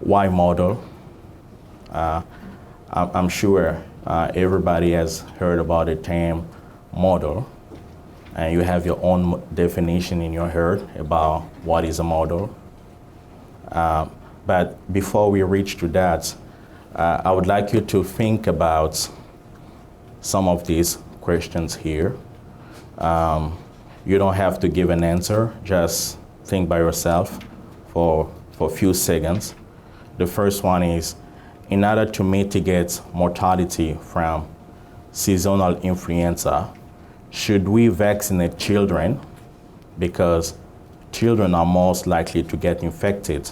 Why model? I'm sure everybody has heard about the term model, and you have your own definition in your head about what is a model. But before we reach to that, I would like you to think about some of these questions here. You don't have to give an answer, just think by yourself for a few seconds. The first one is, in order to mitigate mortality from seasonal influenza, should we vaccinate children because children are most likely to get infected?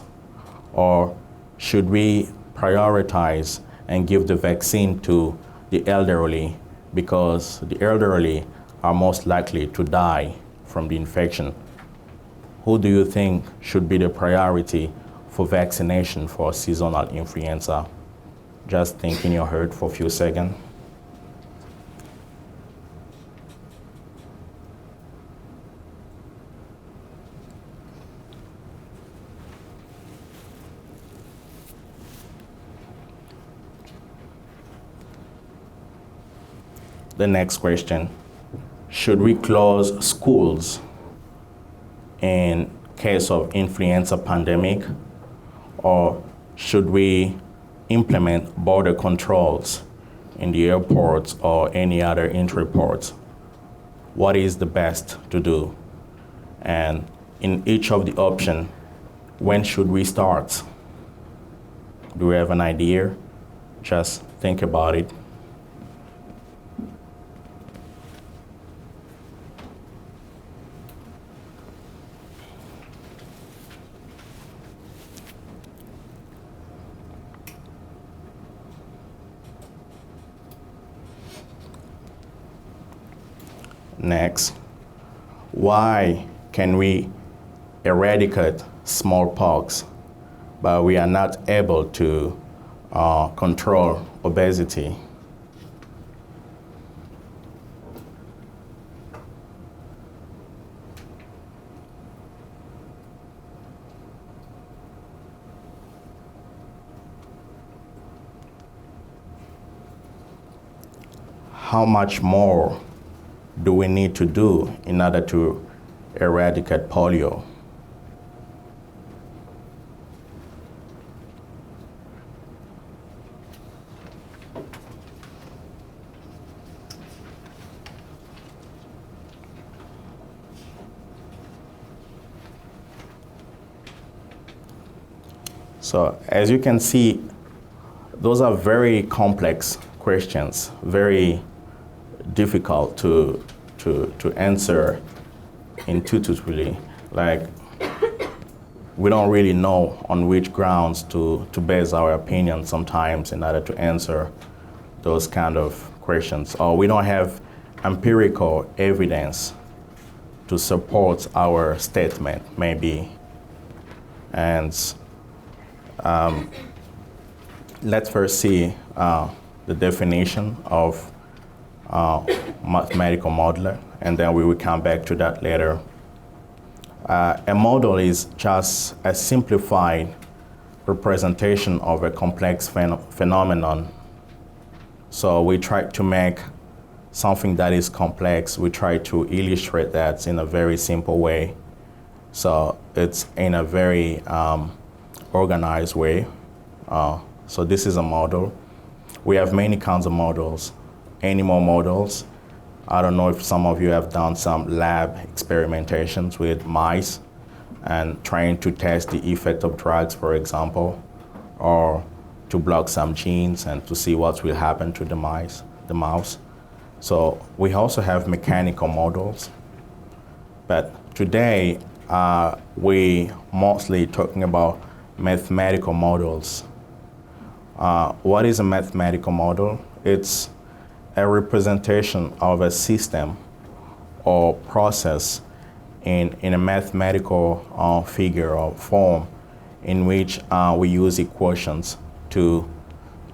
Or should we prioritize and give the vaccine to the elderly because the elderly are most likely to die from the infection? Who do you think should be the priority for vaccination for seasonal influenza? Just think in your head for a few seconds. The next question, should we close schools in case of influenza pandemic, or should we implement border controls in the airports or any other entry ports? What is the best to do? And in each of the options, when should we start? Do we have an idea? Just think about it. Next, why can we eradicate smallpox, but we are not able to control obesity? How much more do we need to do in order to eradicate polio? So as you can see, those are very complex questions, very difficult to answer intuitively. Like, we don't really know on which grounds to base our opinion sometimes in order to answer those kind of questions. Or we don't have empirical evidence to support our statement, maybe. And let's first see the definition of mathematical modeler, and then we will come back to that later. A model is just a simplified representation of a complex phenomenon. So we try to make something that is complex, we try to illustrate that in a very simple way. So it's in a very organized way. So this is a model. We have many kinds of models. Animal models. I don't know if some of you have done some lab experimentations with mice and trying to test the effect of drugs, for example, or to block some genes and to see what will happen to the mouse. So we also have mechanical models. But today, we mostly talking about mathematical models. What is a mathematical model? It's a representation of a system or process in a mathematical figure or form in which we use equations to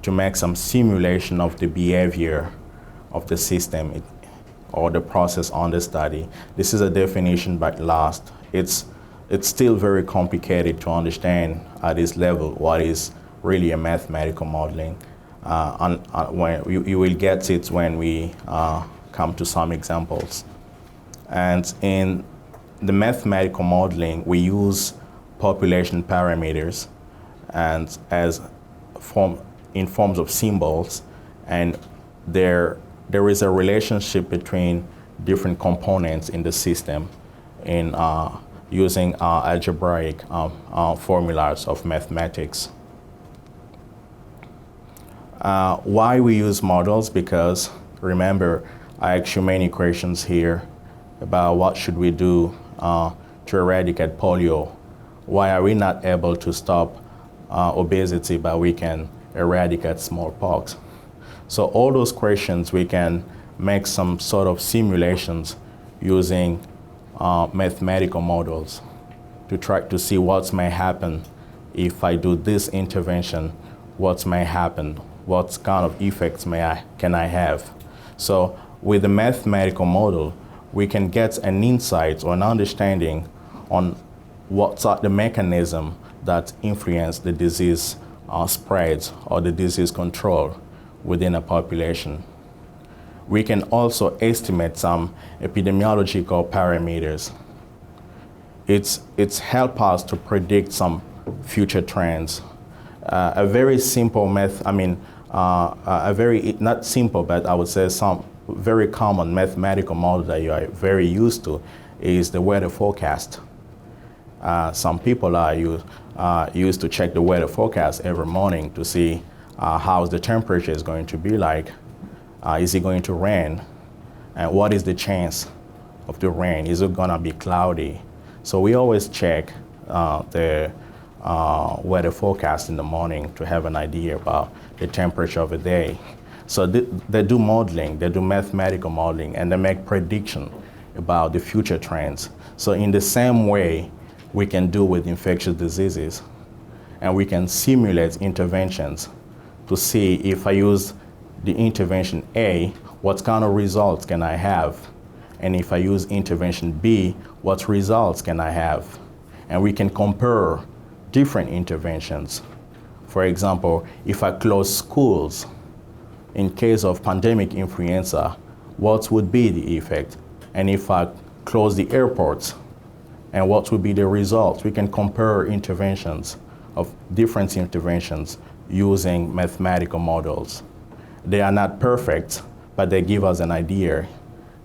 make some simulation of the behavior of the system or the process under study. This is a definition by last. It's it's still very complicated to understand at this level what is really a mathematical modeling. When you will get it when we come to some examples. And in the mathematical modeling, we use population parameters and in forms of symbols, and there is a relationship between different components in the system in using algebraic formulas of mathematics. Why we use models? Because remember, I asked you many questions here about what should we do to eradicate polio. Why are we not able to stop obesity, but we can eradicate smallpox? So all those questions, we can make some sort of simulations using mathematical models to try to see what may happen if I do this intervention, what may happen, what kind of effects can I have. So with the mathematical model, we can get an insight or an understanding on what are the mechanism that influence the disease spread or the disease control within a population. We can also estimate some epidemiological parameters. It's help us to predict some future trends. A very simple not simple, but I would say some very common mathematical model that you are very used to is the weather forecast. Some people are used to check the weather forecast every morning to see how the temperature is going to be like. Is it going to rain? And what is the chance of the rain? Is it gonna be cloudy? So we always check the weather forecast in the morning to have an idea about the temperature of the day. So they do modeling, they do mathematical modeling, and they make prediction about the future trends. So in the same way, we can do with infectious diseases, and we can simulate interventions to see if I use the intervention A, what kind of results can I have? And if I use intervention B, what results can I have? And we can compare different interventions. For example, if I close schools, in case of pandemic influenza, what would be the effect? And if I close the airports, and what would be the results? We can compare interventions of different interventions using mathematical models. They are not perfect, but they give us an idea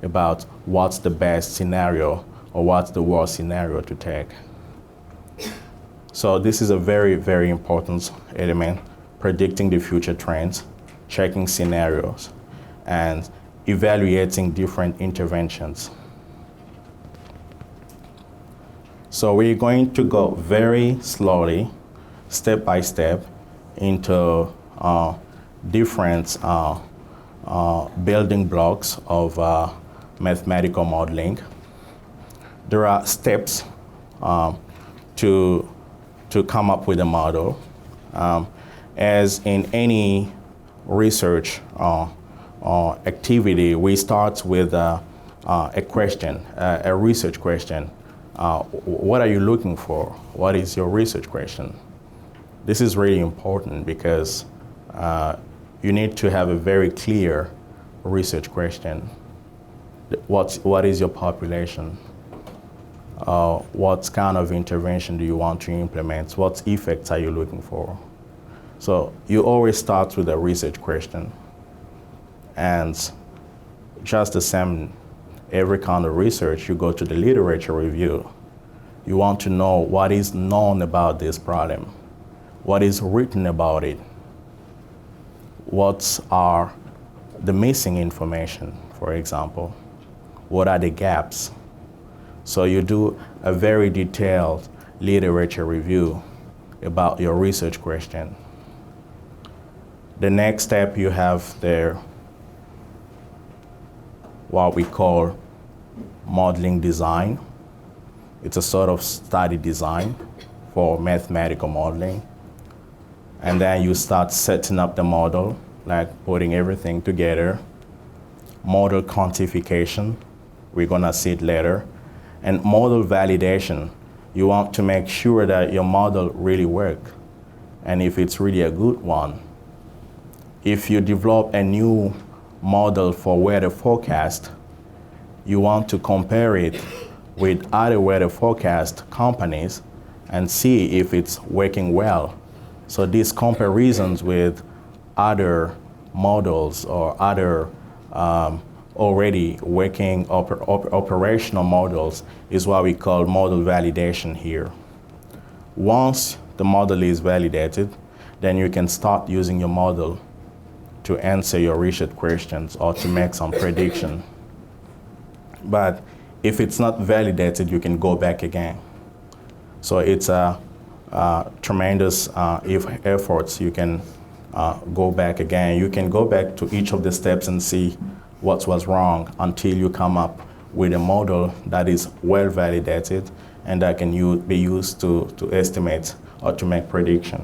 about what's the best scenario or what's the worst scenario to take. So this is a very, very important element, predicting the future trends, checking scenarios, and evaluating different interventions. So we're going to go very slowly, step by step, into different building blocks of mathematical modeling. There are steps to come up with a model. As in any research activity, we start with a question, a research question. What are you looking for? What is your research question? This is really important because you need to have a very clear research question. What is your population? What kind of intervention do you want to implement? What effects are you looking for? So you always start with a research question. And just the same, every kind of research, you go to the literature review. You want to know what is known about this problem, what is written about it, what are the missing information, for example, what are the gaps. So you do a very detailed literature review about your research question. The next step you have there, what we call modeling design. It's a sort of study design for mathematical modeling. And then you start setting up the model, like putting everything together. Model quantification, we're gonna see it later. And model validation, You want to make sure that your model really works, and if it's really a good one. If you develop a new model for weather forecast, you want to compare it with other weather forecast companies and see if it's working well. So these comparisons with other models or other already working operational models is what we call model validation here. Once the model is validated, then you can start using your model to answer your research questions or to make some prediction. But if it's not validated, you can go back again. So it's a tremendous efforts. You can go back again. You can go back to each of the steps and see what was wrong until you come up with a model that is well validated and that can be used to estimate or to make prediction.